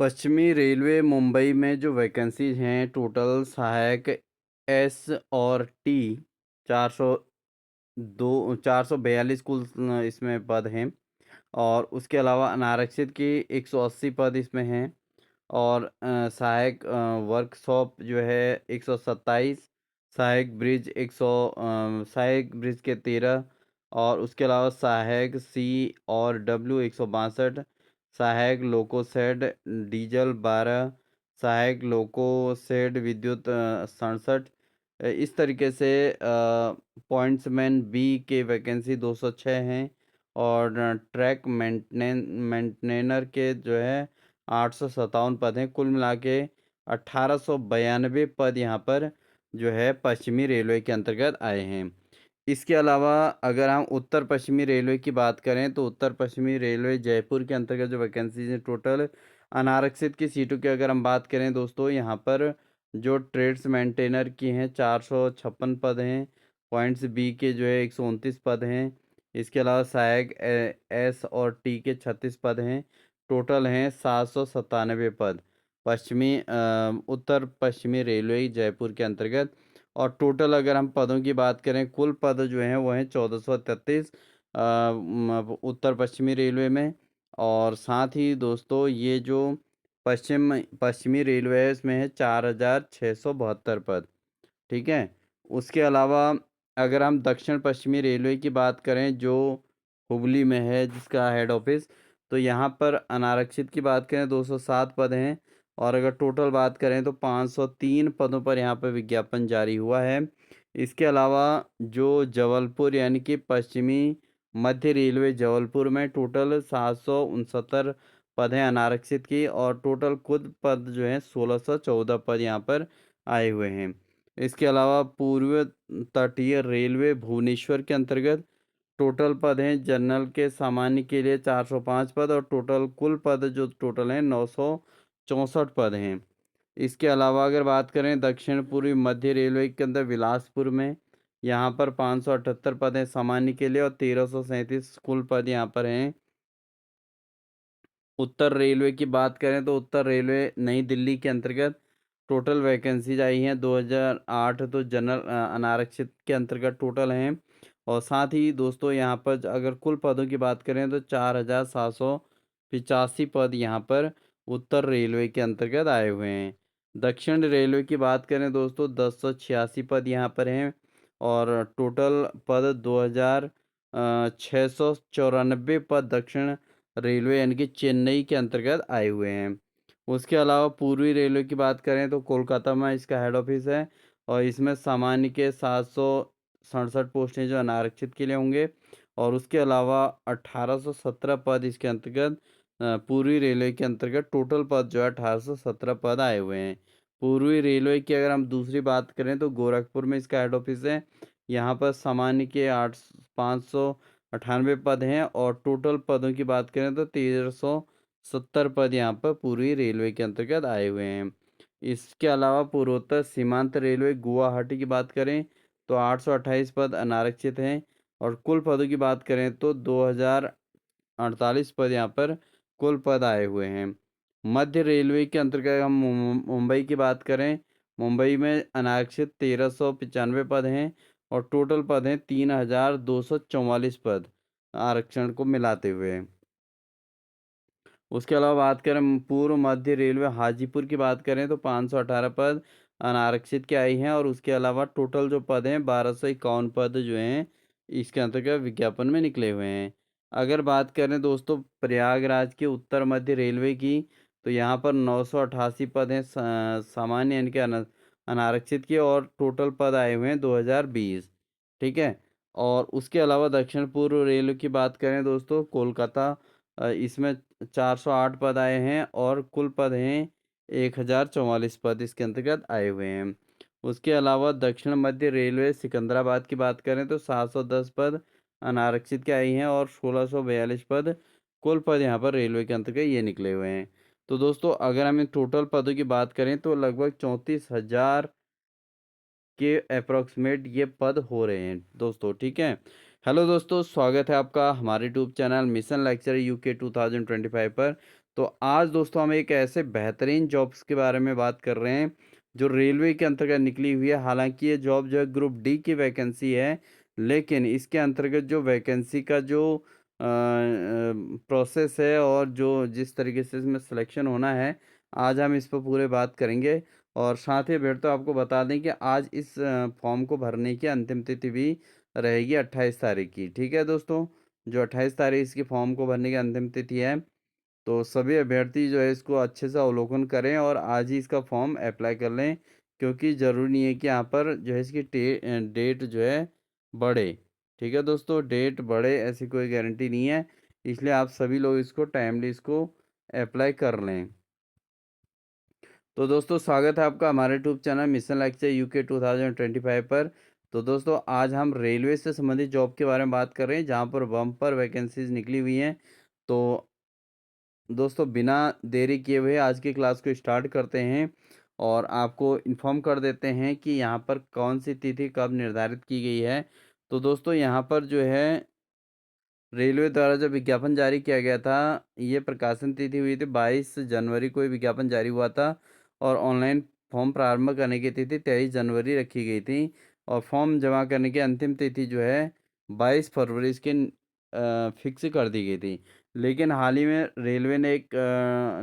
पश्चिमी रेलवे मुंबई में जो वैकेंसीज हैं टोटल सहायक एस और टी 442 कुल इसमें पद हैं। और उसके अलावा अनारक्षित की 180 पद इसमें हैं। और सहायक वर्कशॉप जो है 127, सहायक ब्रिज 100, सहायक ब्रिज के 13। और उसके अलावा सहायक सी और डब्ल्यू 162, सहायक लोको शेड डीजल 12, सहायक लोको शेड विद्युत 67। इस तरीके से पॉइंट्समैन बी के वैकेंसी 206 हैं। और ट्रैक मेंटेनर के जो है 857 पद हैं। कुल मिला के 1892 पद यहाँ पर जो है पश्चिमी रेलवे के अंतर्गत आए हैं। इसके अलावा अगर हम उत्तर पश्चिमी रेलवे की बात करें तो उत्तर पश्चिमी रेलवे जयपुर के अंतर्गत जो वैकेंसीज हैं टोटल अनारक्षित की सीटों की अगर हम बात करें दोस्तों, यहाँ पर जो ट्रेड्स मेंटेनर की हैं 456 पद हैं। पॉइंट्स बी के जो है 129 पद हैं। इसके अलावा सहायक एस और टी के 36 पद हैं। टोटल हैं 797 पद पश्चिमी उत्तर पश्चिमी रेलवे जयपुर के अंतर्गत। और टोटल अगर हम पदों की बात करें, कुल पद जो हैं वो हैं 1433 उत्तर पश्चिमी रेलवे में। और साथ ही दोस्तों ये जो पश्चिमी रेलवे है इसमें है 4672 पद। ठीक है। उसके अलावा अगर हम दक्षिण पश्चिमी रेलवे की बात करें जो हुबली में है जिसका हेड ऑफिस, तो यहाँ पर अनारक्षित की बात करें 207 पद हैं। और अगर टोटल बात करें तो 503 पदों पर यहाँ पर विज्ञापन जारी हुआ है। इसके अलावा जो जबलपुर यानी कि पश्चिमी मध्य रेलवे जबलपुर में टोटल 769 पद हैं अनारक्षित की। और टोटल खुद पद जो हैं 1614 पद यहाँ पर आए हुए हैं। इसके अलावा पूर्व तटीय रेलवे भुवनेश्वर के अंतर्गत टोटल पद हैं जनरल के सामान्य के लिए 405 पद। और टोटल कुल पद जो टोटल हैं 964 पद हैं। इसके अलावा अगर बात करें दक्षिण पूर्वी मध्य रेलवे के अंदर बिलासपुर में, यहाँ पर 578 पद हैं सामान्य के लिए और 1337 कुल पद यहाँ पर हैं। उत्तर रेलवे की बात करें तो उत्तर रेलवे नई दिल्ली के अंतर्गत टोटल वैकेंसीज आई हैं 2008, तो जनरल अनारक्षित के अंतर्गत टोटल हैं। और साथ ही दोस्तों यहाँ पर अगर कुल पदों की बात करें तो 4785 पद यहाँ पर उत्तर रेलवे के अंतर्गत आए हुए हैं। दक्षिण रेलवे की बात करें दोस्तों 1086 पद यहाँ पर हैं। और टोटल पद 2694 पद दक्षिण रेलवे यानी कि चेन्नई के अंतर्गत आए हुए हैं। उसके अलावा पूर्वी रेलवे की बात करें तो कोलकाता में इसका हेड ऑफिस है। और इसमें सामान्य के 767 पोस्टें जो अनारक्षित के लिए होंगे। और उसके अलावा 1817 पद इसके अंतर्गत पूर्वी रेलवे के अंतर्गत टोटल पद जो है 1817 पद आए हुए हैं। पूर्वी रेलवे की अगर हम दूसरी बात करें तो गोरखपुर में इसका हेड ऑफिस है। यहाँ पर सामान्य के 598 पद हैं। और टोटल पदों की बात करें तो 1370 पद यहाँ पर पूर्वी रेलवे के अंतर्गत आए हुए हैं। इसके अलावा पूर्वोत्तर सीमांत रेलवे गुवाहाटी की बात करें तो 828 पद अनारक्षित हैं। और कुल पदों की बात करें तो 2048 पद यहाँ पर कुल पद आए हुए हैं। मध्य रेलवे के अंतर्गत हम मुंबई की बात करें, मुंबई में अनारक्षित 1395 पद हैं। और टोटल पद हैं 3244 पद आरक्षण को मिलाते हुए। उसके अलावा बात करें पूर्व मध्य रेलवे हाजीपुर की बात करें तो 518 पद अनारक्षित के आई हैं। और उसके अलावा टोटल जो पद हैं 1251 पद जो हैं इसके अंतर्गत विज्ञापन में निकले हुए हैं। अगर बात करें दोस्तों प्रयागराज के उत्तर मध्य रेलवे की, तो यहाँ पर 988 पद हैं सामान्य यानी कि अनारक्षित के। और टोटल पद आए हुए हैं 2020। ठीक है। और उसके अलावा दक्षिण पूर्व रेलवे की बात करें दोस्तों कोलकाता, इसमें 408 पद आए हैं। और कुल पद हैं 1044 पद इसके अंतर्गत आए हुए हैं। उसके अलावा दक्षिण मध्य रेलवे सिकंदराबाद की बात करें तो 710 पद अनारक्षित के आई हैं। और 1642 पद कुल पद यहाँ पर रेलवे के अंतर्गत ये निकले हुए हैं। तो दोस्तों अगर हम टोटल पदों की बात करें तो लगभग 34,000 के अप्रॉक्सीमेट ये पद हो रहे हैं दोस्तों। ठीक है। हेलो दोस्तों, स्वागत है आपका हमारे YouTube channel mission lecture UK 2025 पर। तो आज दोस्तों हम एक ऐसे बेहतरीन जॉब्स के बारे में बात कर रहे हैं, जो रेलवे के अंतर्गत निकली हुई है। हालाँकि ये जॉब जो है ग्रुप डी की वैकेंसी है, लेकिन इसके अंतर्गत जो वैकेंसी का जो प्रोसेस है और जो जिस तरीके से इसमें सिलेक्शन होना है, आज हम इस पर पूरे बात करेंगे। और साथ ही फिर तो आपको बता दें कि आज इस फॉर्म को भरने की अंतिम तिथि भी रहेगी 28 तारीख की। ठीक है दोस्तों? जो 28 तारीख इसकी फॉर्म को भरने की अंतिम तिथि है। तो सभी अभ्यर्थी जो है इसको अच्छे से अवलोकन करें और आज ही इसका फॉर्म अप्लाई कर लें, क्योंकि ज़रूरी नहीं है कि यहाँ पर जो है इसकी डेट जो है बढ़े। ठीक है दोस्तों? डेट बढ़े ऐसी कोई गारंटी नहीं है, इसलिए आप सभी लोग इसको टाइमली इसको अप्लाई कर लें। तो दोस्तों स्वागत है आपका हमारे YouTube channel mission lecture UK 2025 पर। तो दोस्तों आज हम रेलवे से संबंधित जॉब के बारे में बात कर रहे हैं, जहाँ पर बम्पर वैकेंसीज निकली हुई हैं। तो दोस्तों बिना देरी किए हुए आज की क्लास को स्टार्ट करते हैं और आपको इन्फॉर्म कर देते हैं कि यहाँ पर कौन सी तिथि कब निर्धारित की गई है। तो दोस्तों यहाँ पर जो है रेलवे द्वारा जो विज्ञापन जारी किया गया था, ये प्रकाशन तिथि हुई थी 22 जनवरी को ये विज्ञापन जारी हुआ था और ऑनलाइन फॉर्म प्रारंभ करने की तिथि 23 जनवरी रखी गई थी और फॉर्म जमा करने की अंतिम तिथि जो है 22 फरवरी इसके फिक्स कर दी गई थी। लेकिन हाल ही में रेलवे ने एक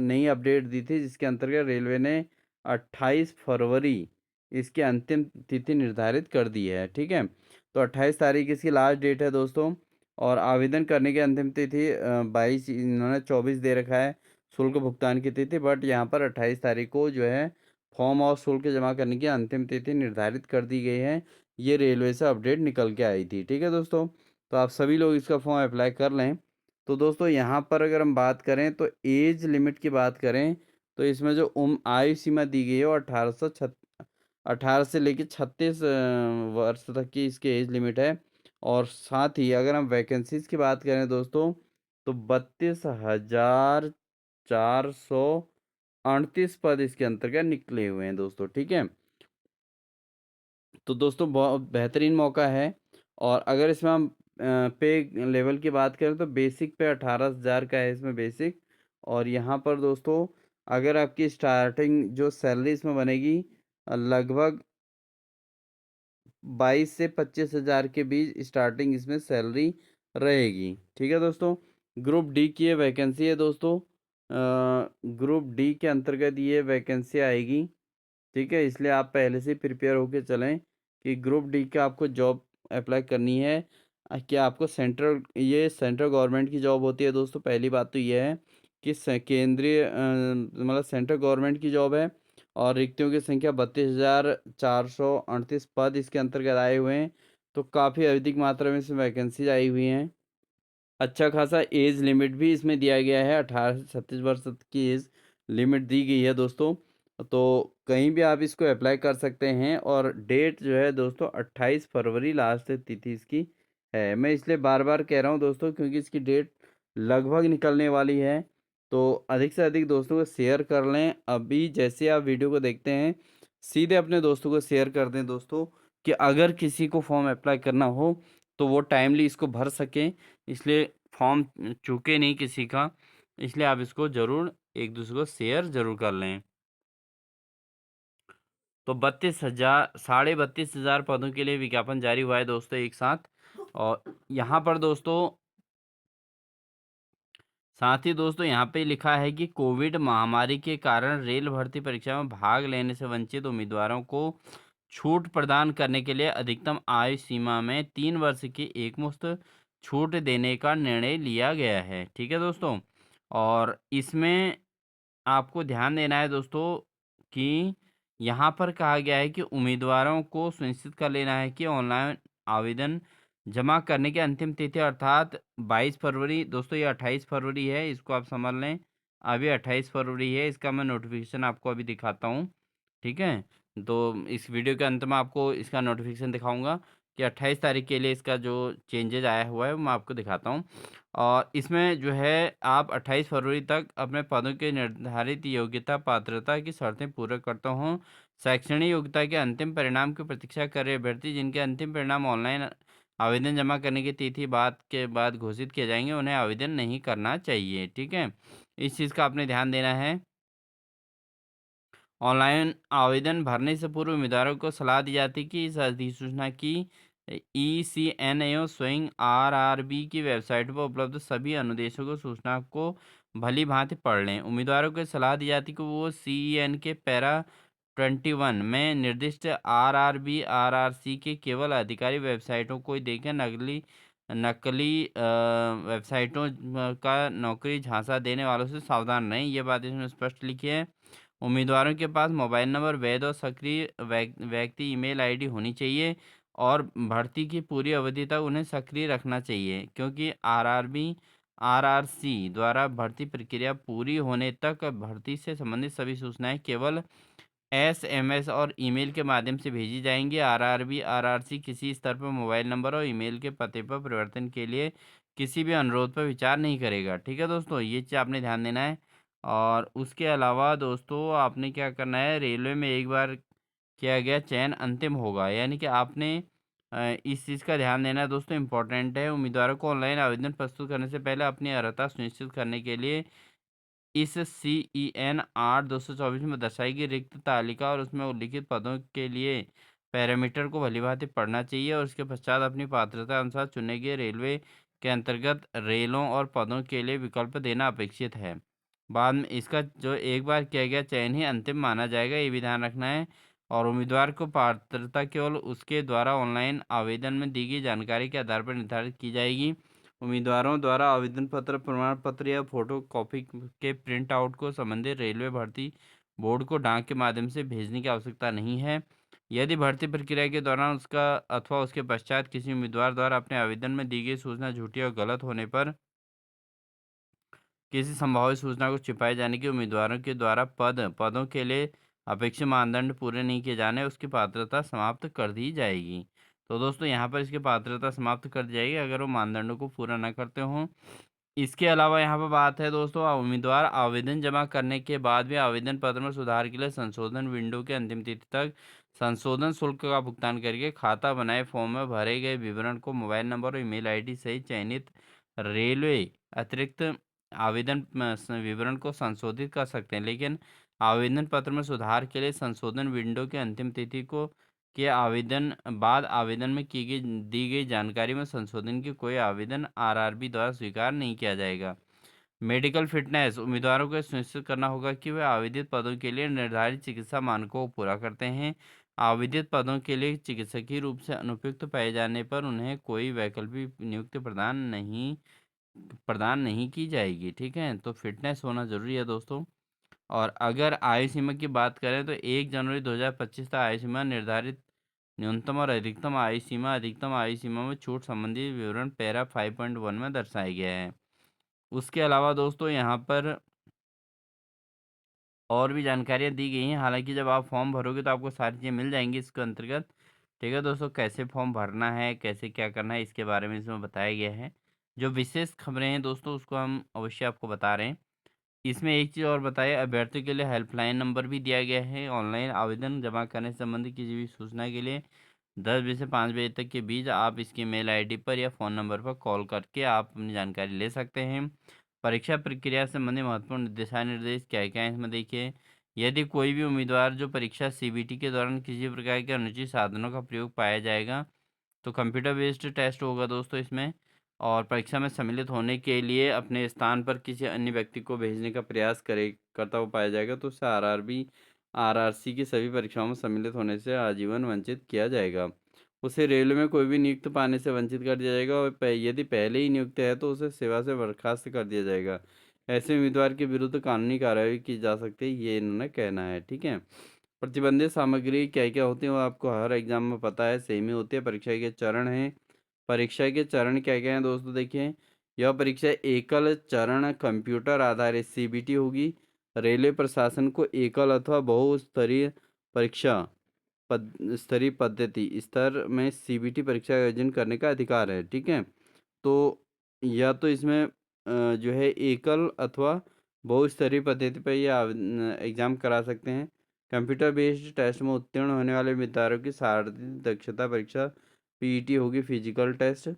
नई अपडेट दी थी, जिसके अंतर्गत रेलवे ने 28 फरवरी इसकी अंतिम तिथि निर्धारित कर दी है। ठीक है? तो 28 तारीख इसकी लास्ट डेट है दोस्तों। और आवेदन करने की अंतिम तिथि 22, इन्होंने 24 दे रखा है शुल्क भुगतान की तिथि, बट यहाँ पर 28 तारीख को जो है फॉर्म और शुल्क जमा करने की अंतिम तिथि निर्धारित कर दी गई है। ये रेलवे से अपडेट निकल के आई थी। ठीक है दोस्तों? तो आप सभी लोग इसका फॉर्म अप्लाई कर लें। तो दोस्तों यहाँ पर अगर हम बात करें तो एज लिमिट की बात करें, तो इसमें जो आयु सीमा दी गई है वो 18 से लेकर 36 वर्ष तक की इसकी एज लिमिट है। और साथ ही अगर हम वैकेंसीज की बात करें दोस्तों, तो 32,438 पद इसके अंतर्गत निकले हुए हैं दोस्तों। ठीक है? तो दोस्तों बहुत बेहतरीन मौका है। और अगर इसमें हम पे लेवल की बात करें तो बेसिक पे 18,000 का है इसमें बेसिक। और यहाँ पर दोस्तों अगर आपकी स्टार्टिंग जो सैलरी इसमें बनेगी लगभग 22 से 25,000 के बीच स्टार्टिंग इसमें सैलरी रहेगी। ठीक है दोस्तों? ग्रुप डी की ये वैकेंसी है दोस्तों। ग्रुप डी के अंतर्गत ये वैकेंसी आएगी। ठीक है? इसलिए आप पहले से प्रिपेयर होके चलें कि ग्रुप डी का आपको जॉब अप्लाई करनी है। क्या आपको ये सेंट्रल गवर्नमेंट की जॉब होती है दोस्तों। पहली बात तो ये है कि केंद्रीय मतलब सेंट्रल गवर्नमेंट की जॉब है। और रिक्तियों की संख्या 32,438 पद इसके अंतर्गत आए हुए हैं। तो काफ़ी अधिक मात्रा में इसमें वैकेंसीज आई हुई हैं। अच्छा खासा एज लिमिट भी इसमें दिया गया है, 18 से 36 वर्ष तक की एज लिमिट दी गई है दोस्तों। तो कहीं भी आप इसको अप्लाई कर सकते हैं और डेट जो है दोस्तों 28 फरवरी लास्ट तिथि इसकी है। मैं इसलिए बार बार कह रहा हूँ दोस्तों, क्योंकि इसकी डेट लगभग निकलने वाली है। तो अधिक से अधिक दोस्तों को शेयर कर लें। अभी जैसे आप वीडियो को देखते हैं, सीधे अपने दोस्तों को शेयर कर दें दोस्तों, कि अगर किसी को फॉर्म अप्लाई करना हो तो वो टाइमली इसको भर सकें। इसलिए फॉर्म चूके नहीं किसी का, इसलिए आप इसको ज़रूर एक दूसरे को शेयर ज़रूर कर लें। तो 32,000 पदों के लिए विज्ञापन जारी हुआ है दोस्तों एक साथ। और यहाँ पर दोस्तों साथ ही दोस्तों यहाँ पे लिखा है कि कोविड महामारी के कारण रेल भर्ती परीक्षा में भाग लेने से वंचित उम्मीदवारों को छूट प्रदान करने के लिए अधिकतम आयु सीमा में 3 वर्ष की एकमुश्त छूट देने का निर्णय लिया गया है। ठीक है दोस्तों? और इसमें आपको ध्यान देना है दोस्तों कि यहाँ पर कहा गया है कि उम्मीदवारों को सुनिश्चित कर लेना है कि ऑनलाइन आवेदन जमा करने की अंतिम तिथि अर्थात 22 फरवरी, दोस्तों ये 28 फरवरी है, इसको आप समझ लें। अभी 28 फरवरी है, इसका मैं नोटिफिकेशन आपको अभी दिखाता हूँ। ठीक है? तो इस वीडियो के अंत में आपको इसका नोटिफिकेशन दिखाऊंगा कि 28 तारीख के लिए इसका जो चेंजेज आया हुआ है वो मैं आपको दिखाता हूँ। और इसमें जो है आप 28 फरवरी तक अपने पदों के निर्धारित योग्यता पात्रता की शर्तें पूरा करते हों। शैक्षणिक योग्यता के अंतिम परिणाम की प्रतीक्षा कर रहे अभ्यर्थी जिनके अंतिम परिणाम ऑनलाइन आवेदन जमा करने की तिथि बाद के बाद घोषित किए जाएँगे, उन्हें आवेदन नहीं करना चाहिए, ठीक है? इस चीज़ का आपने ध्यान देना है। ऑनलाइन आवेदन भरने से पूर्व उम्मीदवारों को सलाह दी जाती है कि इस अधिसूचना की ईसीएनएओ स्वयं आरआरबी की वेबसाइट पर उपलब्ध सभी अनुदेशों को सूचना को भली भांति पढ़ लें। उम्मीदवारों को सलाह दी जाती है कि वो सीईएन के पैरा 21 में निर्दिष्ट आरआरबी आरआरसी के केवल अधिकारी वेबसाइटों को ही देखें। नकली नकली वेबसाइटों का नौकरी झांसा देने वालों से सावधान रहें। ये बात इसमें स्पष्ट लिखी है। उम्मीदवारों के पास मोबाइल नंबर, वैध और सक्रिय व्यक्ति ईमेल आईडी होनी चाहिए और भर्ती की पूरी अवधि तक उन्हें सक्रिय रखना चाहिए, क्योंकि आरआरबी आरआरसी द्वारा भर्ती प्रक्रिया पूरी होने तक भर्ती से संबंधित सभी सूचनाएं केवल एसएमएस और ईमेल के माध्यम से भेजी जाएंगी। आरआरबी आरआरसी किसी स्तर पर मोबाइल नंबर और ईमेल के पते पर परिवर्तन के लिए किसी भी अनुरोध पर विचार नहीं करेगा, ठीक है दोस्तों? ये चीज़ आपने ध्यान देना है। और उसके अलावा दोस्तों आपने क्या करना है, रेलवे में एक बार किया गया चयन अंतिम होगा, यानी कि आपने इस चीज़ का ध्यान देना है दोस्तों, इम्पोर्टेंट है। उम्मीदवारों को ऑनलाइन आवेदन प्रस्तुत करने से पहले अपनी अर्हता सुनिश्चित करने के लिए इस सीईएन 8/224 में दर्शाई गई रिक्त तालिका और उसमें उल्लिखित पदों के लिए पैरामीटर को भलीभांति पढ़ना चाहिए और उसके पश्चात अपनी पात्रता अनुसार चुने गए रेलवे के अंतर्गत रेलों और पदों के लिए विकल्प देना अपेक्षित है। बाद में इसका जो एक बार किया गया चयन ही अंतिम माना जाएगा, ये भी ध्यान रखना है। और उम्मीदवार को पात्रता केवल उसके द्वारा ऑनलाइन आवेदन में दी गई जानकारी के आधार पर निर्धारित की जाएगी। उम्मीदवारों द्वारा आवेदन पत्र, प्रमाण पत्र या फोटो कॉपी के प्रिंट आउट को संबंधित रेलवे भर्ती बोर्ड को डाक के माध्यम से भेजने की आवश्यकता नहीं है। यदि भर्ती प्रक्रिया के दौरान उसका अथवा उसके पश्चात किसी उम्मीदवार द्वारा अपने आवेदन में दी गई सूचना झूठी और गलत होने पर किसी संभावित सूचना को छिपाए जाने की उम्मीदवारों के द्वारा पदों के लिए अपेक्षित मानदंड पूरे नहीं किए जाने, उसकी पात्रता समाप्त कर दी जाएगी। तो दोस्तों यहाँ पर इसकी पात्रता समाप्त कर दी जाएगी अगर वो मानदंडों को पूरा ना करते हों। इसके अलावा यहाँ पर बात है दोस्तों, उम्मीदवार आवेदन जमा करने के बाद भी आवेदन पत्र में सुधार के लिए संशोधन विंडो के अंतिम तिथि तक संशोधन शुल्क का भुगतान करके खाता बनाए फॉर्म में भरे गए विवरण को मोबाइल नंबर और ईमेल आईडी सहित चयनित रेलवे अतिरिक्त आवेदन विवरण को संशोधित कर सकते हैं, लेकिन आवेदन पत्र में सुधार के लिए संशोधन विंडो के अंतिम तिथि को के आवेदन बाद आवेदन में दी गई जानकारी में संशोधन की कोई आवेदन आरआरबी द्वारा स्वीकार नहीं किया जाएगा। मेडिकल फिटनेस उम्मीदवारों को यह सुनिश्चित करना होगा कि वे आवेदित पदों के लिए निर्धारित चिकित्सा मानकों को पूरा करते हैं। आवेदित पदों के लिए चिकित्सकीय रूप से अनुपयुक्त पाए जाने पर उन्हें कोई वैकल्पिक नियुक्ति प्रदान नहीं की जाएगी, ठीक है? तो फिटनेस होना ज़रूरी है दोस्तों। और अगर आयु सीमा की बात करें तो 1 जनवरी 2025 तक आयु सीमा निर्धारित न्यूनतम और अधिकतम आयु सीमा में छूट संबंधी विवरण पैरा 5.1 में दर्शाया गया है। उसके अलावा दोस्तों यहाँ पर और भी जानकारियाँ दी गई हैं, हालाँकि जब आप फॉर्म भरोगे तो आपको सारी चीज़ें मिल जाएँगी इसके अंतर्गत। ठीक है दोस्तों, कैसे फॉर्म भरना है, कैसे क्या करना है, इसके बारे में इसमें बताया गया है। जो विशेष खबरें हैं दोस्तों, उसको हम अवश्य आपको बता रहे हैं। इसमें एक चीज़ और बताइए, अभ्यर्थी के लिए हेल्पलाइन नंबर भी दिया गया है। ऑनलाइन आवेदन जमा करने संबंधी किसी भी सूचना के लिए 10 बजे से 5 बजे तक के बीच आप इसकी मेल आईडी पर या फ़ोन नंबर पर कॉल करके आप अपनी जानकारी ले सकते हैं। परीक्षा प्रक्रिया से संबंधी महत्वपूर्ण दिशा निर्देश क्या-क्या हैं इसमें देखिए। यदि कोई भी उम्मीदवार जो परीक्षा सीबीटी के दौरान किसी प्रकार के अनुचित साधनों का प्रयोग पाया जाएगा, तो कंप्यूटर बेस्ड टेस्ट होगा दोस्तों इसमें। और परीक्षा में सम्मिलित होने के लिए अपने स्थान पर किसी अन्य व्यक्ति को भेजने का प्रयास करता हुआ पाया जाएगा, तो उसे आरआरबी आरआरसी की सभी परीक्षाओं में सम्मिलित होने से आजीवन वंचित किया जाएगा। उसे रेलवे में कोई भी नियुक्ति पाने से वंचित कर दिया जाएगा और यदि पहले ही नियुक्त है तो उसे सेवा से बर्खास्त कर दिया जाएगा। ऐसे उम्मीदवार के विरुद्ध कानूनी कार्रवाई की जा सकती है, ये इन्होंने कहना है, ठीक है। प्रतिबंधित सामग्री क्या-क्या होती है वो आपको हर एग्जाम में पता है, सेम ही होती है। परीक्षा के चरण हैं। परीक्षा के चरण क्या-क्या हैं दोस्तों देखिए। यह परीक्षा एकल चरण कंप्यूटर आधारित सीबीटी होगी। रेलवे प्रशासन को एकल अथवा बहुस्तरीय परीक्षा स्तरीय पद्धति स्तर में सीबीटी परीक्षा का आयोजन करने का अधिकार है, ठीक है। तो या तो इसमें जो है एकल अथवा बहुस्तरीय पद्धति पर ये एग्ज़ाम करा सकते हैं। कंप्यूटर बेस्ड टेस्ट में उत्तीर्ण होने वाले उम्मीदवारों की शारीरिक दक्षता परीक्षा पीईटी होगी फिजिकल टेस्ट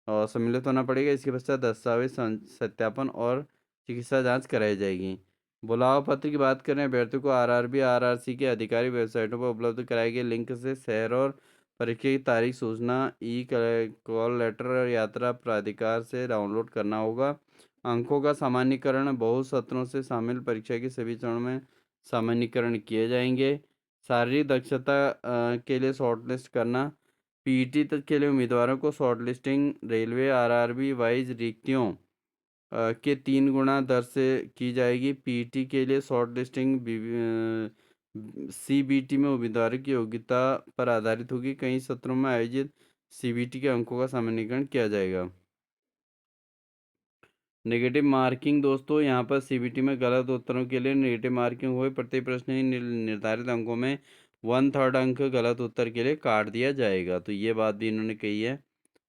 और सम्मिलित होना पड़ेगा। इसके पश्चात दस्तावेज सत्यापन और चिकित्सा जांच कराई जाएगी। बुलावा पत्र की बात करें, अभ्यर्थियों को आरआरबी आरआरसी के आधिकारिक वेबसाइटों पर उपलब्ध कराए गए लिंक से शहर और परीक्षा की तारीख सूचना कॉल लेटर और यात्रा प्राधिकार से डाउनलोड करना होगा। अंकों का सामान्यीकरण बहुत सत्रों से शामिल परीक्षा के सभी चरणों में सामान्यीकरण किए जाएंगे। शारीरिक दक्षता के लिए शॉर्टलिस्ट करना, पीईटी तक के लिए उम्मीदवारों को शॉर्टलिस्टिंग रेलवे आरआरबी वाइज रिक्तियों के 3 गुना दर से की जाएगी। पीईटी के लिए शॉर्टलिस्टिंग सीबीटी में उम्मीदवारों की योग्यता पर आधारित होगी। कई सत्रों में आयोजित सीबीटी के अंकों का सामान्यीकरण किया जाएगा। नेगेटिव मार्किंग दोस्तों, यहाँ पर सीबीटी में गलत उत्तरों के लिए नेगेटिव मार्किंग हुए प्रति प्रश्न ही निर्धारित अंकों में 1/3 अंक गलत उत्तर के लिए काट दिया जाएगा। तो ये बात भी इन्होंने कही है।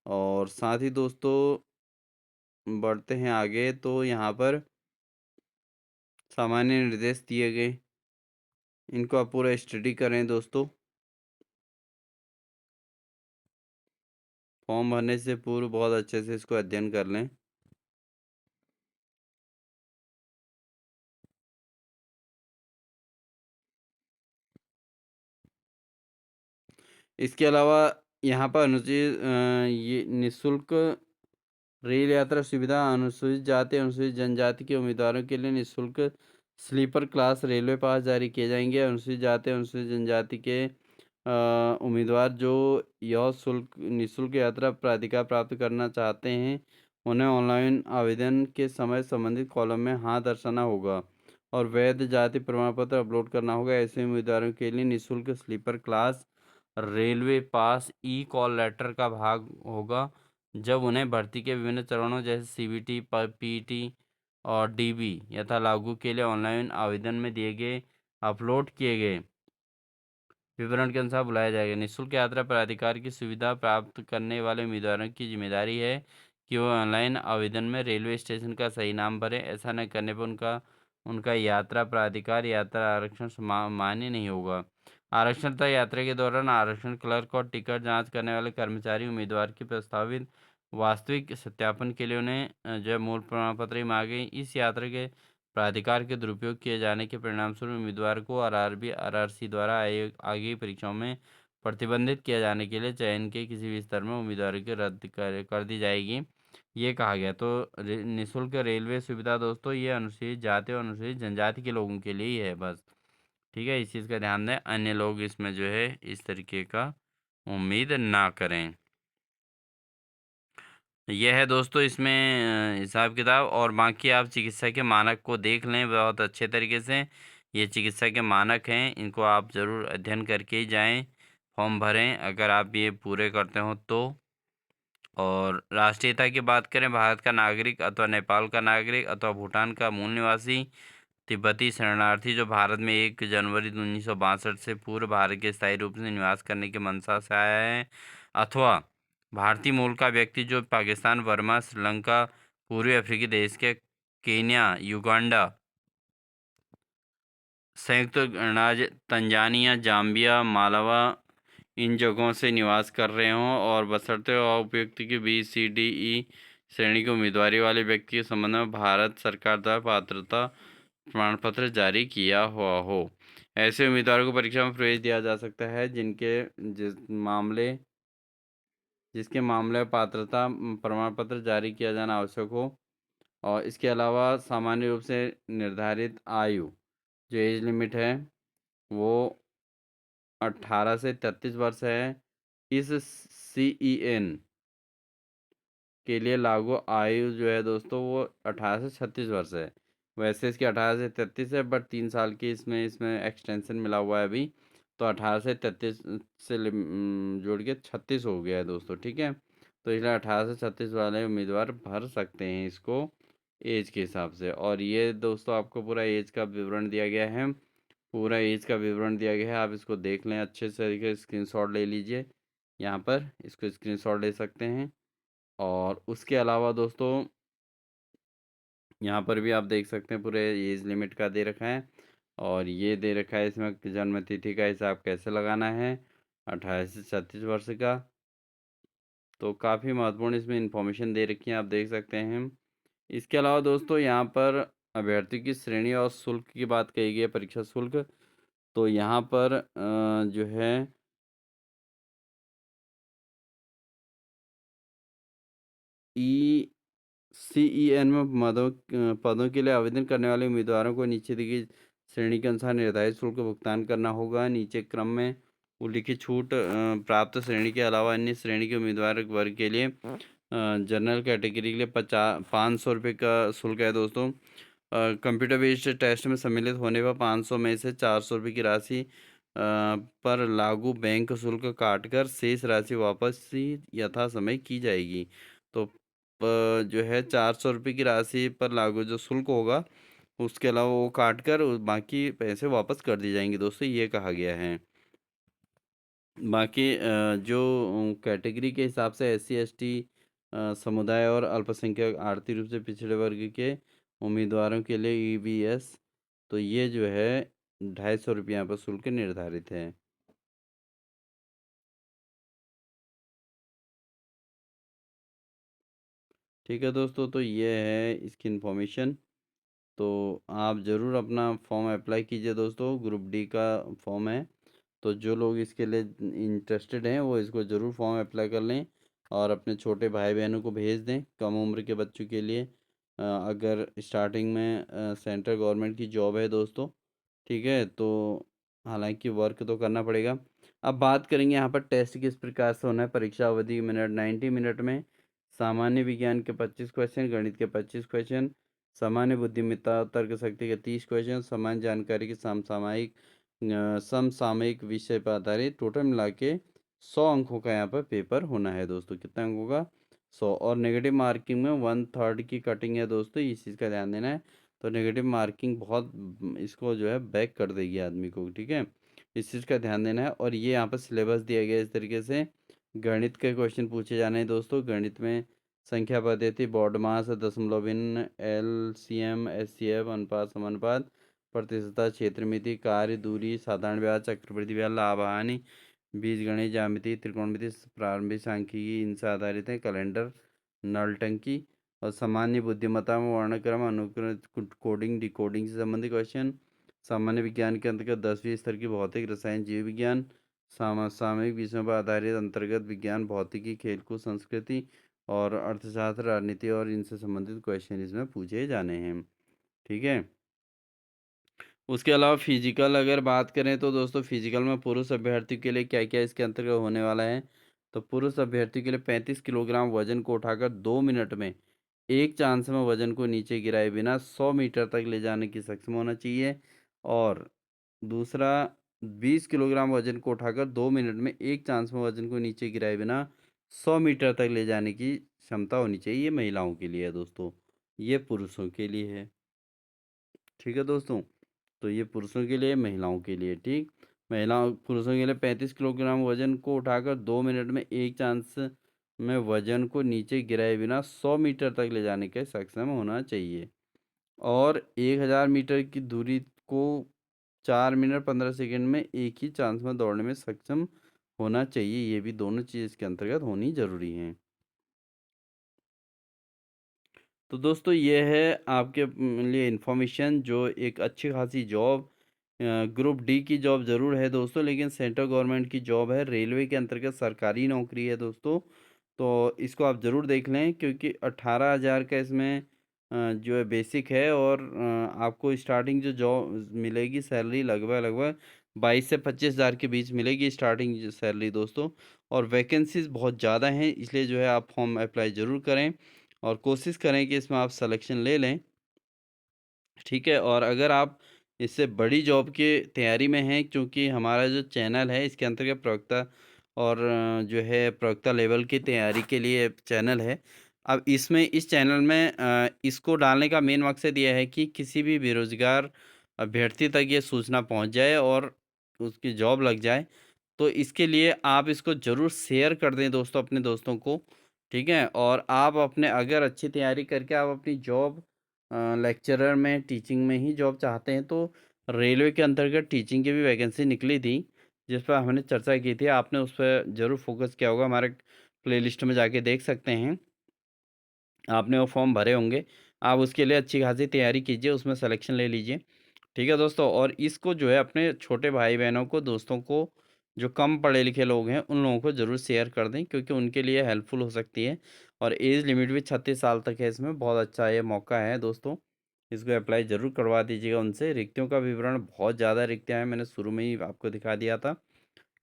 और साथ ही दोस्तों बढ़ते हैं आगे, तो यहाँ पर सामान्य निर्देश दिए गए, इनको आप पूरा स्टडी करें दोस्तों। फॉर्म भरने से पूर्व बहुत अच्छे से इसको अध्ययन कर लें। इसके अलावा यहाँ पर अनुचित ये निःशुल्क रेल यात्रा सुविधा, अनुसूचित जाति अनुसूचित जनजाति के उम्मीदवारों के लिए निःशुल्क स्लीपर क्लास रेलवे पास जारी किए जाएंगे। अनुसूचित जाति अनुसूचित जनजाति के उम्मीदवार जो यह निःशुल्क यात्रा प्राधिकार प्राप्त करना चाहते हैं, उन्हें ऑनलाइन आवेदन के समय संबंधित कॉलम में हाँ दर्शाना होगा और वैध जाति प्रमाण पत्र अपलोड करना होगा। ऐसे उम्मीदवारों के लिए निःशुल्क स्लीपर क्लास रेलवे पास ई कॉल लेटर का भाग होगा जब उन्हें भर्ती के विभिन्न चरणों जैसे सीबीटी, पीईटी और डीबी यथा लागू के लिए ऑनलाइन आवेदन में दिए गए अपलोड किए गए विवरण के अनुसार बुलाया जाएगा। निःशुल्क यात्रा प्राधिकार की सुविधा प्राप्त करने वाले उम्मीदवारों की जिम्मेदारी है कि वो ऑनलाइन आवेदन में रेलवे स्टेशन का सही नाम भरें। ऐसा न करने पर उनका उनका यात्रा प्राधिकार यात्रा आरक्षण मान्य नहीं होगा। आरक्षण तय यात्रा के दौरान आरक्षण क्लर्क और टिकट जांच करने वाले कर्मचारी उम्मीदवार की प्रस्तावित वास्तविक सत्यापन के लिए उन्हें जो है मूल प्रमाण पत्र ही मांगे। इस यात्रा के प्राधिकार के दुरुपयोग किए जाने के परिणामस्वरूप उम्मीदवार को आरआरबी आरआरसी द्वारा आगे की परीक्षाओं में प्रतिबंधित किए जाने के लिए चयन के किसी भी स्तर में उम्मीदवारी की रद्द कर दी जाएगी, ये कहा गया। तो निःशुल्क रेलवे सुविधा दोस्तों ये अनुसूचित जाति और अनुसूचित जनजाति के लोगों के लिए ही है बस, ठीक है। इस चीज़ का ध्यान दें, अन्य लोग इसमें जो है इस तरीके का उम्मीद ना करें। यह है दोस्तों इसमें हिसाब किताब, और बाकी आप चिकित्सा के मानक को देख लें बहुत अच्छे तरीके से। ये चिकित्सा के मानक हैं, इनको आप ज़रूर अध्ययन करके ही जाएं, फॉर्म भरें अगर आप ये पूरे करते हो तो। और राष्ट्रीयता की बात करें, भारत का नागरिक अथवा नेपाल का नागरिक अथवा भूटान का मूल निवासी, तिब्बती शरणार्थी जो भारत में 1 जनवरी 1962 से पूर्व भारत के स्थायी रूप से निवास करने की मंशा से आया है, अथवा भारतीय मूल का व्यक्ति जो पाकिस्तान, बर्मा, श्रीलंका, पूर्वी अफ्रीकी देश के केन्या, युगांडा, संयुक्त गणराज्य, तंजानिया, जाम्बिया, मालावा इन जगहों से निवास कर रहे हों और बशर्ते उपयुक्त की BCDE श्रेणी की उम्मीदवारी वाले व्यक्ति के संबंध में भारत सरकार द्वारा पात्रता प्रमाण पत्र जारी किया हुआ हो। ऐसे उम्मीदवारों को परीक्षा में प्रवेश दिया जा सकता है जिसके मामले में पात्रता प्रमाण पत्र जारी किया जाना आवश्यक हो। और इसके अलावा सामान्य रूप से निर्धारित आयु जो एज लिमिट है वो 18 से 33 वर्ष है। इस CEN के लिए लागू आयु जो है दोस्तों वो 18 से 36 वर्ष है। वैसे इसकी 18 से 33 है, बट 3 साल की इसमें एक्सटेंशन मिला हुआ है अभी, तो 18 से 33 से जोड़ के 36 हो गया है दोस्तों, ठीक है। तो इसलिए 18 से 36 वाले उम्मीदवार भर सकते हैं इसको एज के हिसाब से। और ये दोस्तों आपको पूरा एज का विवरण दिया गया है, पूरा एज का विवरण दिया गया है, आप इसको देख लें अच्छे से तरीके से, स्क्रीनशॉट ले लीजिए, यहाँ पर इसको स्क्रीनशॉट ले सकते हैं। और उसके अलावा दोस्तों यहाँ पर भी आप देख सकते हैं पूरे एज लिमिट का दे रखा है, और ये दे रखा है इसमें जन्म तिथि का हिसाब कैसे लगाना है, 18 से 36 वर्ष का। तो काफ़ी महत्वपूर्ण इसमें इन्फॉर्मेशन दे रखी है, आप देख सकते हैं। इसके अलावा दोस्तों यहाँ पर अभ्यर्थी की श्रेणी और शुल्क की बात कही गई है, परीक्षा शुल्क। तो यहाँ पर जो है सीईएन में पदों के लिए आवेदन करने वाले उम्मीदवारों को नीचे दी गई श्रेणी के अनुसार निर्धारित शुल्क का भुगतान करना होगा। नीचे क्रम में उल्लिखित छूट प्राप्त श्रेणी के अलावा अन्य श्रेणी के उम्मीदवार वर्ग के लिए जनरल कैटेगरी के लिए 500 रुपये का शुल्क है दोस्तों। कंप्यूटर बेस्ड टेस्ट में सम्मिलित होने पर 500 में से 400 रुपये की राशि पर लागू बैंक शुल्क काटकर शेष राशि वापसी यथा समय की जाएगी। तो जो है 400 रुपये की राशि पर लागू जो शुल्क होगा, उसके अलावा वो काट कर बाकी पैसे वापस कर दिए जाएंगे दोस्तों, ये कहा गया है। बाकी जो कैटेगरी के हिसाब से एससी एसटी समुदाय और अल्पसंख्यक आर्थिक रूप से पिछड़े वर्ग के उम्मीदवारों के लिए ईवीएस, तो ये जो है 250 रुपये यहाँ पर शुल्क निर्धारित है। ठीक है दोस्तों, तो ये है इसकी इन्फॉर्मेशन। तो आप ज़रूर अपना फॉर्म अप्लाई कीजिए दोस्तों, ग्रुप डी का फॉर्म है। तो जो लोग इसके लिए इंटरेस्टेड हैं वो इसको ज़रूर फॉर्म अप्लाई कर लें और अपने छोटे भाई बहनों को भेज दें कम उम्र के बच्चों के लिए। अगर स्टार्टिंग में सेंट्रल गवर्नमेंट की जॉब है दोस्तों, ठीक है, तो हालांकि वर्क तो करना पड़ेगा। अब बात करेंगे यहाँ पर टेस्ट किस प्रकार से होना है। परीक्षा अवधि मिनट 90 मिनट में सामान्य विज्ञान के 25 क्वेश्चन, गणित के 25 क्वेश्चन, सामान्य बुद्धिमत्ता तर्क शक्ति के 30 क्वेश्चन, सामान्य जानकारी के समसामयिक विषय पर आधारित टोटल मिला के 100 अंकों का यहाँ पर पेपर होना है दोस्तों। कितना अंकों का? 100। और नेगेटिव मार्किंग में 1/3 की कटिंग है दोस्तों, इस चीज़ का ध्यान देना है। तो नेगेटिव मार्किंग बहुत इसको जो है बैक कर देगी आदमी को, ठीक है, इस चीज़ का ध्यान देना है। और ये यहाँ पर सिलेबस दिया गया है इस तरीके से। गणित के क्वेश्चन पूछे जाने हैं दोस्तों। गणित में संख्या पद्धति, बॉड मास, दशमलव भिन्न, एलसीएम, एचसीएफ, अनुपात समानुपात, प्रतिशतता, क्षेत्र मिति, कार्य दूरी, साधारण ब्याज, चक्रवृद्धि ब्याज, लाभ हानि, बीजगणित, ज्यामिति, त्रिकोणमिति, प्रारंभिक सांख्यिकी, इनसे आधारित है। कैलेंडर, नलटंकी और सामान्य बुद्धिमत्ता में वर्णक्रम, अनुक्रम, कोडिंग, डिकोडिंग से संबंधित क्वेश्चन। सामान्य विज्ञान के अंतर्गत 10वीं स्तर की भौतिक, रसायन, जीव विज्ञान, सामयिक विषयों पर आधारित अंतर्गत विज्ञान, भौतिकी, खेलकूद, संस्कृति और अर्थशास्त्र, राजनीति और इनसे संबंधित क्वेश्चन इसमें पूछे जाने हैं, ठीक है। उसके अलावा फिजिकल अगर बात करें तो दोस्तों फिजिकल में पुरुष अभ्यर्थियों के लिए क्या क्या इसके अंतर्गत होने वाला है। तो पुरुष अभ्यर्थियों के लिए 35 किलोग्राम वजन को उठाकर 2 मिनट में एक चांस में वजन को नीचे गिराए बिना 100 मीटर तक ले जाने की सक्षम होना चाहिए। और दूसरा, 20 किलोग्राम वजन को उठाकर 2 मिनट में एक चांस में वजन को नीचे गिराए बिना 100 मीटर तक ले जाने की क्षमता होनी चाहिए। ये महिलाओं के लिए है दोस्तों, ये पुरुषों के लिए है, ठीक है दोस्तों। तो ये पुरुषों के लिए, महिलाओं के लिए, ठीक। पुरुषों के लिए 35 किलोग्राम वजन को उठाकर 2 मिनट में एक चांस में वजन को नीचे गिराए बिना 100 मीटर तक ले जाने के सक्षम होना चाहिए। और 1000 मीटर की दूरी को 4 मिनट 15 सेकंड में एक ही चांस में दौड़ने में सक्षम होना चाहिए। ये भी दोनों चीज़ इसके अंतर्गत होनी जरूरी है। तो दोस्तों ये है आपके लिए इन्फॉर्मेशन, जो एक अच्छी खासी जॉब, ग्रुप डी की जॉब ज़रूर है दोस्तों, लेकिन सेंट्रल गवर्नमेंट की जॉब है, रेलवे के अंतर्गत सरकारी नौकरी है दोस्तों। तो इसको आप ज़रूर देख लें, क्योंकि 18,000 का इसमें जो है बेसिक है। और आपको स्टार्टिंग जो जॉब मिलेगी सैलरी लगभग लगभग 22 से 25,000 के बीच मिलेगी स्टार्टिंग सैलरी दोस्तों। और वैकेंसीज बहुत ज़्यादा हैं, इसलिए जो है आप फॉर्म अप्लाई ज़रूर करें और कोशिश करें कि इसमें आप सिलेक्शन ले लें, ठीक है। और अगर आप इससे बड़ी जॉब की तैयारी में हैं, क्योंकि हमारा जो चैनल है इसके अंतर्गत प्रवक्ता और जो है प्रवक्ता लेवल की तैयारी के लिए चैनल है। अब इसमें इस चैनल में इसको डालने का मेन मकसद ये है कि किसी भी बेरोज़गार अभ्यर्थी तक ये सूचना पहुंच जाए और उसकी जॉब लग जाए। तो इसके लिए आप इसको ज़रूर शेयर कर दें दोस्तों अपने दोस्तों को, ठीक है। और आप अपने अगर अच्छी तैयारी करके आप अपनी जॉब लेक्चरर में, टीचिंग में ही जॉब चाहते हैं, तो रेलवे के अंतर्गत टीचिंग की भी वैकेंसी निकली थी, जिस पर हमने चर्चा की थी। आपने उस पर ज़रूर फोकस किया होगा। हमारे प्लेलिस्ट में जाके देख सकते हैं। आपने वो फॉर्म भरे होंगे, आप उसके लिए अच्छी खासी तैयारी कीजिए, उसमें सिलेक्शन ले लीजिए। ठीक है दोस्तों? और इसको जो है अपने छोटे भाई-बहनों को, दोस्तों को, जो कम पढ़े-लिखे लोग हैं, उन लोगों को ज़रूर शेयर कर दें क्योंकि उनके लिए हेल्पफुल हो सकती है। और एज लिमिट भी 36 साल तक है इसमें, बहुत अच्छा ये मौका है दोस्तों। इसको अप्लाई ज़रूर करवा दीजिएगा उनसे। रिक्तियों का विवरण बहुत ज़्यादा रिक्तियाँ हैं, मैंने शुरू में ही आपको दिखा दिया था।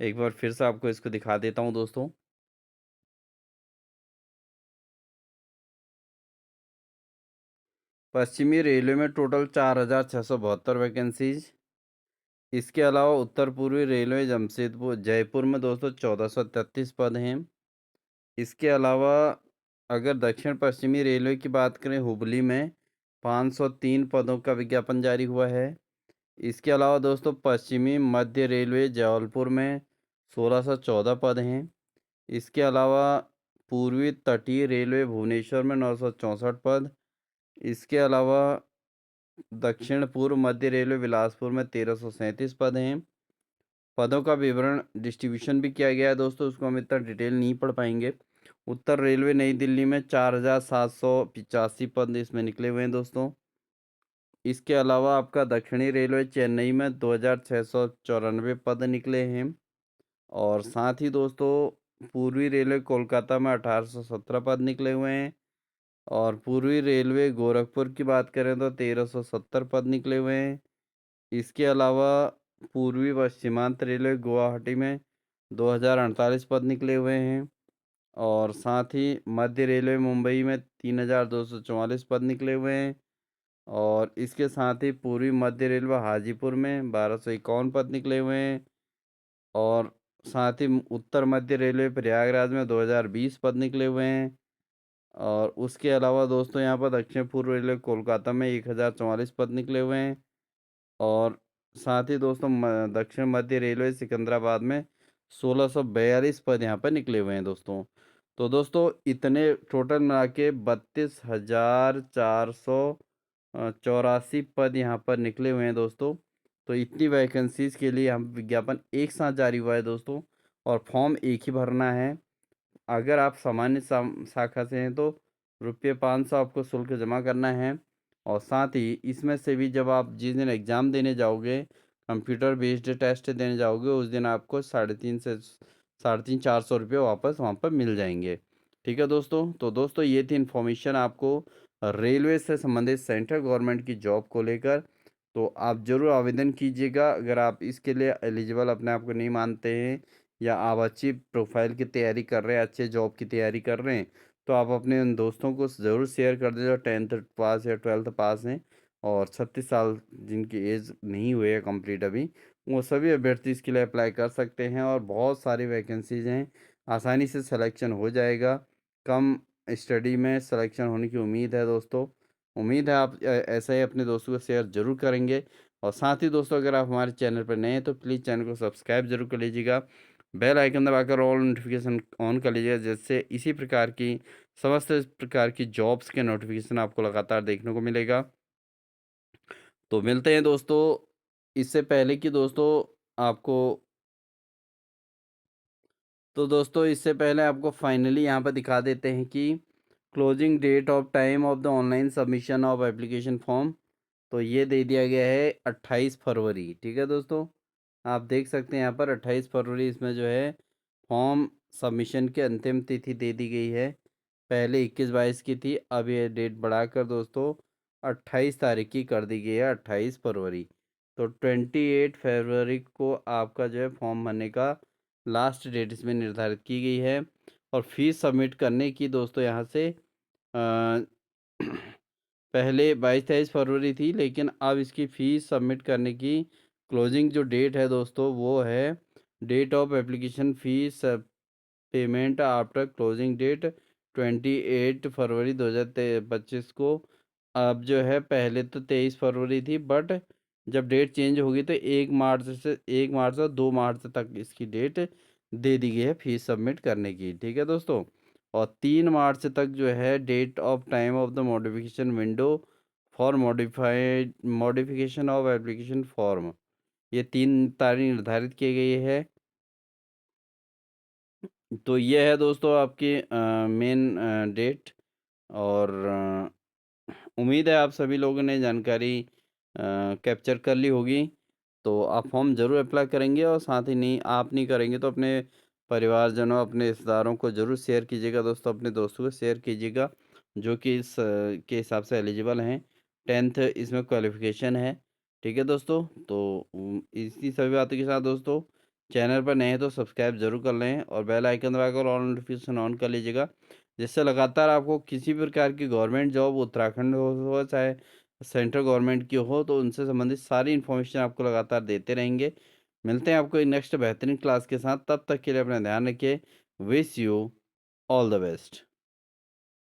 एक बार फिर से आपको इसको दिखा देता हूँ दोस्तों। पश्चिमी रेलवे में टोटल 4,672 वैकेंसीज़। इसके अलावा उत्तर पूर्वी रेलवे जमशेदपुर जयपुर में दोस्तों 1433 पद हैं। इसके अलावा अगर दक्षिण पश्चिमी रेलवे की बात करें हुबली में 503 पदों का विज्ञापन जारी हुआ है। इसके अलावा दोस्तों पश्चिमी मध्य रेलवे जबलपुर में 1614 पद हैं। इसके अलावा पूर्वी तटीय रेलवे भुवनेश्वर में 964 पद। इसके अलावा दक्षिण पूर्व मध्य रेलवे बिलासपुर में 1337 पद हैं। पदों का विवरण डिस्ट्रीब्यूशन भी किया गया है दोस्तों, उसको हम इतना डिटेल नहीं पढ़ पाएंगे। उत्तर रेलवे नई दिल्ली में 4,785 पद इसमें निकले हुए हैं दोस्तों। इसके अलावा आपका दक्षिणी रेलवे चेन्नई में 2,694 पद निकले हैं। और साथ ही दोस्तों पूर्वी रेलवे कोलकाता में 1,817 पद निकले हुए हैं। और पूर्वी रेलवे गोरखपुर की बात करें तो 1,370 पद निकले हुए हैं। इसके अलावा पूर्वी पश्चिमांत रेलवे गुवाहाटी में 2,048 पद निकले हुए हैं। और साथ ही मध्य रेलवे मुंबई में 3,244 पद निकले हुए हैं। और इसके साथ ही पूर्वी मध्य रेलवे हाजीपुर में 1,251 पद निकले हुए हैं। और साथ ही उत्तर मध्य रेलवे प्रयागराज में 2,020 पद निकले हुए हैं। और उसके अलावा दोस्तों यहाँ पर दक्षिण पूर्व रेलवे कोलकाता में 1,044 पद निकले हुए हैं। और साथ ही दोस्तों दक्षिण मध्य रेलवे सिकंदराबाद में 1642 पद यहाँ पर निकले हुए हैं दोस्तों। तो दोस्तों इतने टोटल मिला के 32,484 पद यहाँ पर निकले हुए हैं दोस्तों। तो इतनी वैकेंसीज के लिए हम विज्ञापन एक साथ जारी हुआ है दोस्तों। और फॉर्म एक ही भरना है। अगर आप सामान्य शाखा से हैं तो रुपये 500 आपको शुल्क जमा करना है। और साथ ही इसमें से भी जब आप जिस दिन एग्ज़ाम देने जाओगे, कंप्यूटर बेस्ड टेस्ट देने जाओगे, उस दिन आपको 350 400 रुपये वापस वहाँ पर मिल जाएंगे। ठीक है दोस्तों? तो दोस्तों ये थी इन्फॉर्मेशन आपको रेलवे से संबंधित सेंट्रल गवर्नमेंट की जॉब को लेकर। तो आप ज़रूर आवेदन कीजिएगा अगर आप इसके लिए एलिजिबल अपने आप को नहीं मानते हैं, या आप अच्छी प्रोफाइल की तैयारी कर रहे हैं, अच्छे जॉब की तैयारी कर रहे हैं, तो आप अपने उन दोस्तों को ज़रूर शेयर कर दें जो 10th पास या 12th पास हैं और 36 साल जिनकी एज नहीं हुई है कंप्लीट अभी, वो सभी अभ्यर्थी इसके लिए अप्लाई कर सकते हैं। और बहुत सारी वैकेंसीज हैं, आसानी से सिलेक्शन हो जाएगा। कम स्टडी में सिलेक्शन होने की उम्मीद है दोस्तों। उम्मीद है आप ऐसा ही अपने दोस्तों को शेयर ज़रूर करेंगे। और साथ ही दोस्तों अगर आप हमारे चैनल पर नए हैं तो प्लीज़ चैनल को सब्सक्राइब ज़रूर कर लीजिएगा। बेल आइकन दबाकर ऑल नोटिफिकेशन ऑन कर लीजिएगा, जिससे इसी प्रकार की समस्त प्रकार की जॉब्स के नोटिफिकेशन आपको लगातार देखने को मिलेगा। तो मिलते हैं दोस्तों, इससे पहले कि दोस्तों आपको तो दोस्तों इससे पहले आपको फाइनली यहाँ पर दिखा देते हैं कि closing date of time of the online submission of application form. तो ये दे दिया गया है 28 फरवरी। ठीक है दोस्तों, आप देख सकते हैं यहाँ पर 28 फरवरी इसमें जो है फॉर्म सबमिशन की अंतिम तिथि दे दी गई है। पहले 21-22 की थी, अब ये डेट बढ़ाकर दोस्तों 28 तारीख की कर दी गई है, 28 फरवरी। तो 28 फरवरी को आपका जो है फॉर्म भरने का लास्ट डेट इसमें निर्धारित की गई है। और फीस सबमिट करने की दोस्तों यहाँ से पहले 22-23 फरवरी थी, लेकिन अब इसकी फ़ीस सबमिट करने की क्लोजिंग जो डेट है दोस्तों वो है date of application fees payment after closing date 28 फरवरी 2025 को। अब जो है पहले तो 23 फरवरी थी, बट जब डेट चेंज होगी तो 1 मार्च और 2 मार्च तक इसकी डेट दे दी गई है फीस सबमिट करने की। ठीक है दोस्तों, और 3 मार्च तक जो है date of time of the modification window for modification of application form, ये 3 तारीख निर्धारित की गई है। तो ये है दोस्तों आपकी मेन डेट और उम्मीद है आप सभी लोगों ने जानकारी कैप्चर कर ली होगी। तो आप फॉर्म ज़रूर अप्लाई करेंगे और साथ ही नहीं आप नहीं करेंगे तो अपने परिवारजनों, अपने रिश्तेदारों को ज़रूर शेयर कीजिएगा दोस्तों, अपने दोस्तों को शेयर कीजिएगा जो कि इस के हिसाब से एलिजिबल हैं। 10th इसमें क्वालिफ़िकेशन है। ठीक है दोस्तों? तो इसी सभी बातों के साथ दोस्तों चैनल पर नए हैं तो सब्सक्राइब ज़रूर कर लें और बेल आइकन दबाकर ऑल नोटिफ़िकेशन ऑन कर लीजिएगा। जिससे लगातार आपको किसी भी प्रकार की गवर्नमेंट जॉब उत्तराखंड हो चाहे सेंट्रल गवर्नमेंट की हो तो उनसे संबंधित सारी इन्फॉर्मेशन आपको लगातार देते रहेंगे। मिलते हैं आपको एक नेक्स्ट बेहतरीन क्लास के साथ, तब तक के लिए अपना ध्यान रखिए। Wish you all the best.